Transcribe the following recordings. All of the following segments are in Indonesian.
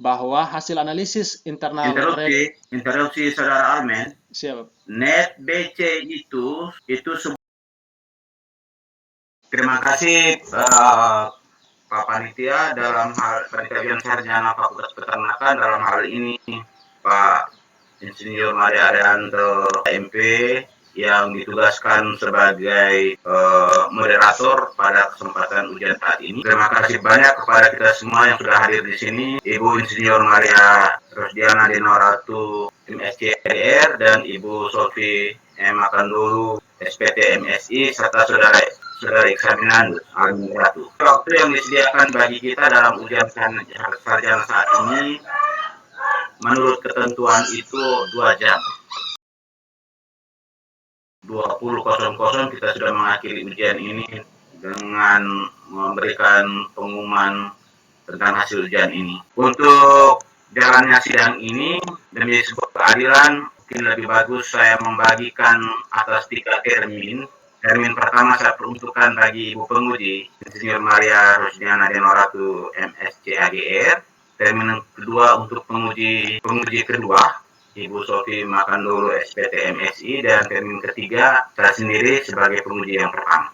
bahwa hasil analisis internal Interupsi Saudara Almen. Siap. Net BC itu terima kasih Pak Panitia dalam hal penelitian sarjana Fakultas Peternakan dalam hal ini Pak Insinyur Maria Arianto MP yang ditugaskan sebagai moderator pada kesempatan ujian saat ini. Terima kasih banyak kepada kita semua yang sudah hadir di sini, Ibu Insinyur Maria Rosdiana Dinoratu MSCR dan Ibu Sofi M. Makandulu SPT MSI serta saudara eksaminan Ratu. Waktu yang disediakan bagi kita dalam ujian sarjana saat ini menurut ketentuan itu 2 jam. 20.00 kita sudah mengakhiri ujian ini dengan memberikan pengumuman tentang hasil ujian ini. Untuk jalannya sidang ini demi sebuah keadilan, mungkin lebih bagus saya membagikan atas 3 termin. Termin pertama saya peruntukkan bagi Ibu Penguji, Insinyur Maria Rosdiana Dinoratu MSc AGR. Termin kedua untuk penguji kedua, Ibu Sofi Makandulu SPT MSI, dan termin ketiga saya sendiri sebagai penguji yang pertama.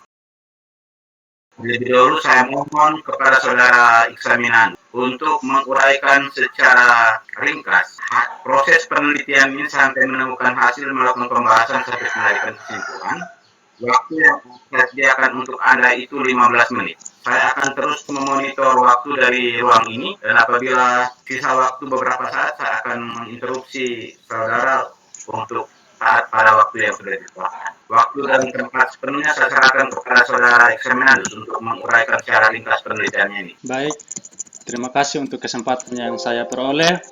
Lebih dahulu saya mohon kepada saudara eksaminan untuk menguraikan secara ringkas proses penelitian ini sampai menemukan hasil melakukan pembahasan sampai menjadikan kesimpulan. Waktu yang saya sediakan untuk Anda itu 15 menit. Saya akan terus memonitor waktu dari ruang ini, dan apabila sisa waktu beberapa saat, saya akan menginterupsi saudara untuk saat pada waktu yang sudah ditentukan. Waktu dan tempat sepenuhnya saya serahkan kepada saudara eksaminan untuk menguraikan secara ringkas penelitiannya ini. Baik, terima kasih untuk kesempatan yang saya peroleh.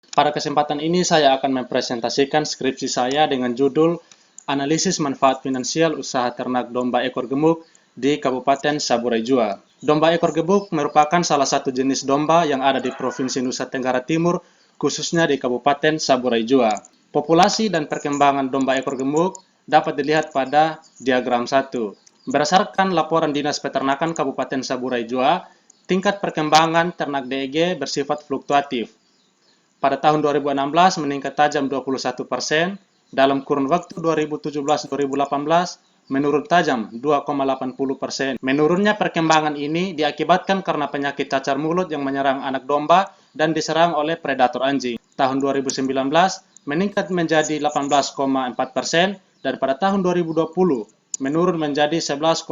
Pada kesempatan ini saya akan mempresentasikan skripsi saya dengan judul Analisis Manfaat Finansial Usaha Ternak Domba Ekor Gemuk di Kabupaten Saburai Jua. Domba ekor gemuk merupakan salah satu jenis domba yang ada di Provinsi Nusa Tenggara Timur, khususnya di Kabupaten Saburai Jua. Populasi dan perkembangan domba ekor gemuk dapat dilihat pada diagram 1. Berdasarkan laporan Dinas Peternakan Kabupaten Saburai Jua, tingkat perkembangan ternak DEG bersifat fluktuatif. Pada tahun 2016 meningkat tajam 21%, dalam kurun waktu 2017-2018 menurun tajam 2,80%. Menurunnya perkembangan ini diakibatkan karena penyakit cacar mulut yang menyerang anak domba dan diserang oleh predator anjing. Tahun 2019 meningkat menjadi 18,4% dan pada tahun 2020 menurun menjadi 11,09%.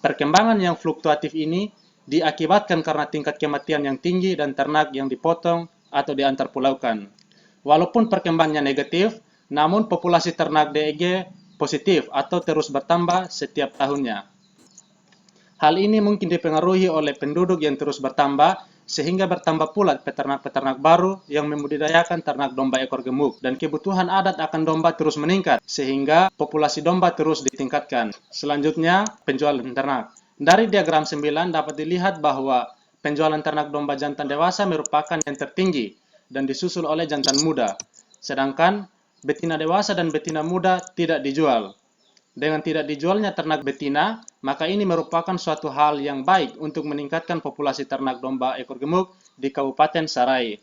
Perkembangan yang fluktuatif ini diakibatkan karena tingkat kematian yang tinggi dan ternak yang dipotong atau diantarpulaukan. Walaupun perkembangannya negatif, namun populasi ternak DEG positif atau terus bertambah setiap tahunnya. Hal ini mungkin dipengaruhi oleh penduduk yang terus bertambah, sehingga bertambah pula peternak-peternak baru yang membudidayakan ternak domba ekor gemuk, dan kebutuhan adat akan domba terus meningkat, sehingga populasi domba terus ditingkatkan. Selanjutnya, penjualan ternak. Dari diagram 9 dapat dilihat bahwa penjualan ternak domba jantan dewasa merupakan yang tertinggi dan disusul oleh jantan muda, sedangkan betina dewasa dan betina muda tidak dijual. Dengan tidak dijualnya ternak betina, maka ini merupakan suatu hal yang baik untuk meningkatkan populasi ternak domba ekor gemuk di Kabupaten Sarai.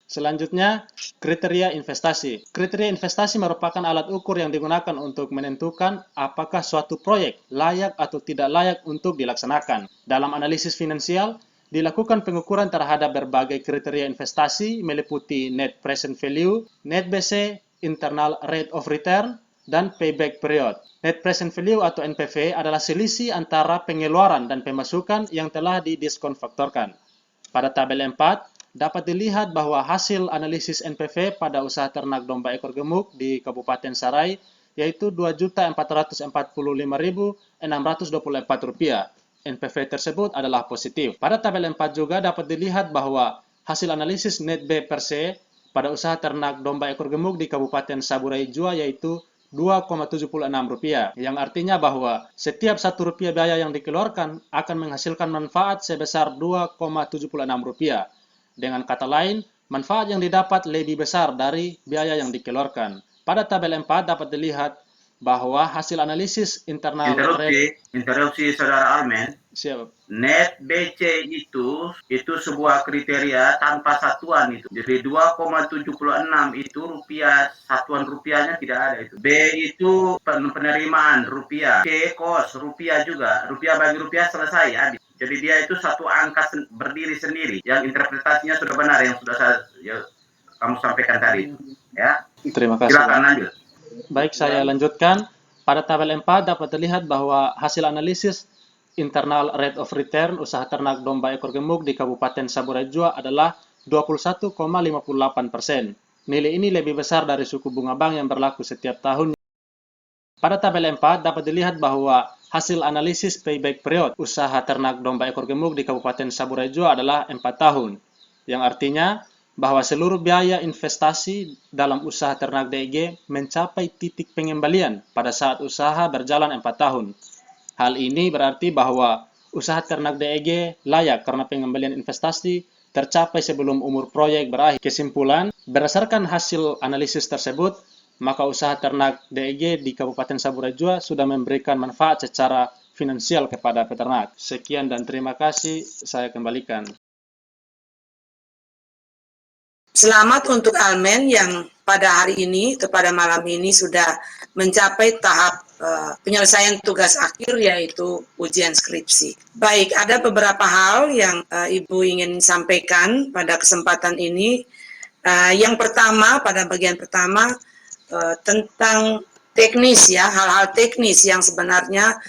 Selanjutnya, kriteria investasi. Kriteria investasi merupakan alat ukur yang digunakan untuk menentukan apakah suatu proyek layak atau tidak layak untuk dilaksanakan. Dalam analisis finansial, dilakukan pengukuran terhadap berbagai kriteria investasi meliputi net present value, net BC, internal rate of return, dan payback period. Net present value atau NPV adalah selisih antara pengeluaran dan pemasukan yang telah didiskon faktorkan. Pada tabel 4, dapat dilihat bahwa hasil analisis NPV pada usaha ternak domba ekor gemuk di Kabupaten Sarai yaitu Rp2.445.624. NPV tersebut adalah positif. Pada tabel 4 juga dapat dilihat bahwa hasil analisis net B per se pada usaha ternak domba ekor gemuk di Kabupaten Saburai Jua yaitu Rp2,76, yang artinya bahwa setiap Rp1 biaya yang dikeluarkan akan menghasilkan manfaat sebesar Rp2,76. Dengan kata lain, manfaat yang didapat lebih besar dari biaya yang dikeluarkan. Pada tabel 4 dapat dilihat bahwa hasil analisis internal interupsi saudara Almen. siap. Net BC itu sebuah kriteria tanpa satuan itu. Jadi 2,76 itu rupiah, satuan rupiahnya tidak ada itu. B itu penerimaan rupiah, C kos rupiah juga. Rupiah bagi rupiah selesai habis. Jadi dia itu satu angka berdiri sendiri yang interpretasinya sudah benar yang sudah kamu sampaikan tadi. Ya. Terima kasih. Silakan lanjut. Baik, saya lanjutkan. Pada tabel 4 dapat terlihat bahwa hasil analisis internal rate of return usaha ternak domba ekor gemuk di Kabupaten Saburai Jua adalah 21,58%. Nilai ini lebih besar dari suku bunga bank yang berlaku setiap tahun. Pada tabel 4 dapat dilihat bahwa hasil analisis payback period usaha ternak domba ekor gemuk di Kabupaten Saburai Jua adalah 4 tahun, yang artinya bahwa seluruh biaya investasi dalam usaha ternak DEG mencapai titik pengembalian pada saat usaha berjalan 4 tahun. Hal ini berarti bahwa usaha ternak DEG layak karena pengembalian investasi tercapai sebelum umur proyek berakhir. Kesimpulan, berdasarkan hasil analisis tersebut, maka usaha ternak DEG di Kabupaten Saburai Jua sudah memberikan manfaat secara finansial kepada peternak. Sekian dan terima kasih, saya kembalikan. Selamat untuk Almen yang pada hari ini atau pada malam ini sudah mencapai tahap penyelesaian tugas akhir, yaitu ujian skripsi. Baik, ada beberapa hal yang Ibu ingin sampaikan pada kesempatan ini. Yang pertama, pada bagian pertama tentang teknis ya, hal-hal teknis yang sebenarnya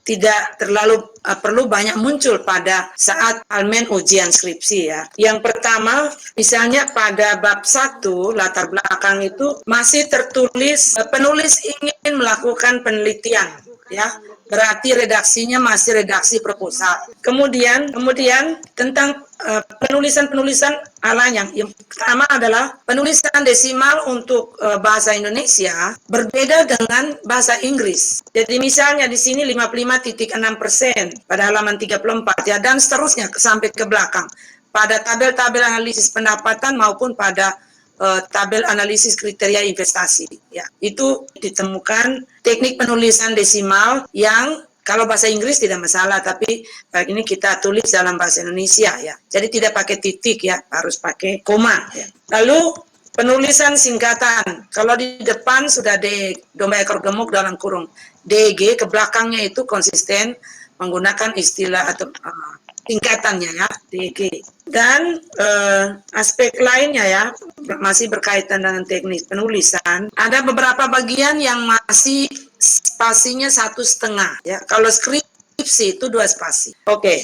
tidak terlalu perlu banyak muncul pada saat Almen ujian skripsi ya. Yang pertama, misalnya pada bab 1 latar belakang itu masih tertulis penulis ingin melakukan penelitian ya. Berarti redaksinya masih redaksi proposal. Kemudian tentang penulisan alanya. Yang pertama adalah penulisan desimal untuk bahasa Indonesia berbeda dengan bahasa Inggris. Jadi misalnya di sini 55,6% pada halaman 34 ya, dan seterusnya sampai ke belakang. Pada tabel-tabel analisis pendapatan maupun pada tabel analisis kriteria investasi ya, itu ditemukan teknik penulisan desimal yang kalau bahasa Inggris tidak masalah, tapi ini kita tulis dalam bahasa Indonesia ya, jadi tidak pakai titik ya, harus pakai koma ya. Lalu penulisan singkatan, kalau di depan sudah D domba ekor gemuk dalam kurung DG, ke belakangnya itu konsisten menggunakan istilah atau tingkatannya ya, DG. Dan aspek lainnya ya, masih berkaitan dengan teknis penulisan, ada beberapa bagian yang masih spasinya 1,5 ya. Kalau skripsi itu 2 spasi. Oke.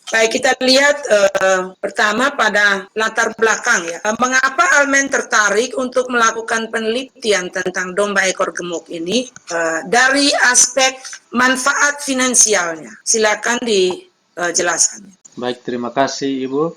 Baik, kita lihat pertama pada latar belakang ya. Mengapa Almen tertarik untuk melakukan penelitian tentang domba ekor gemuk ini? Dari aspek manfaat finansialnya. Silakan dijelaskan. Baik, terima kasih Ibu.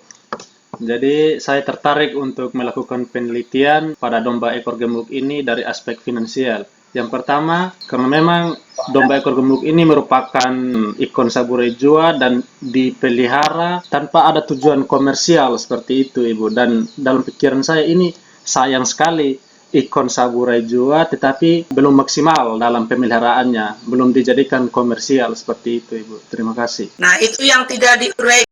Jadi saya tertarik untuk melakukan penelitian pada domba ekor gemuk ini dari aspek finansial. Yang pertama, karena memang domba ekor gemuk ini merupakan ikon Saburai Jua dan dipelihara tanpa ada tujuan komersial seperti itu Ibu. Dan dalam pikiran saya ini sayang sekali ikon Saburai Jua tetapi belum maksimal dalam pemeliharaannya, belum dijadikan komersial seperti itu Ibu. Terima kasih. Nah, itu yang tidak diuraikan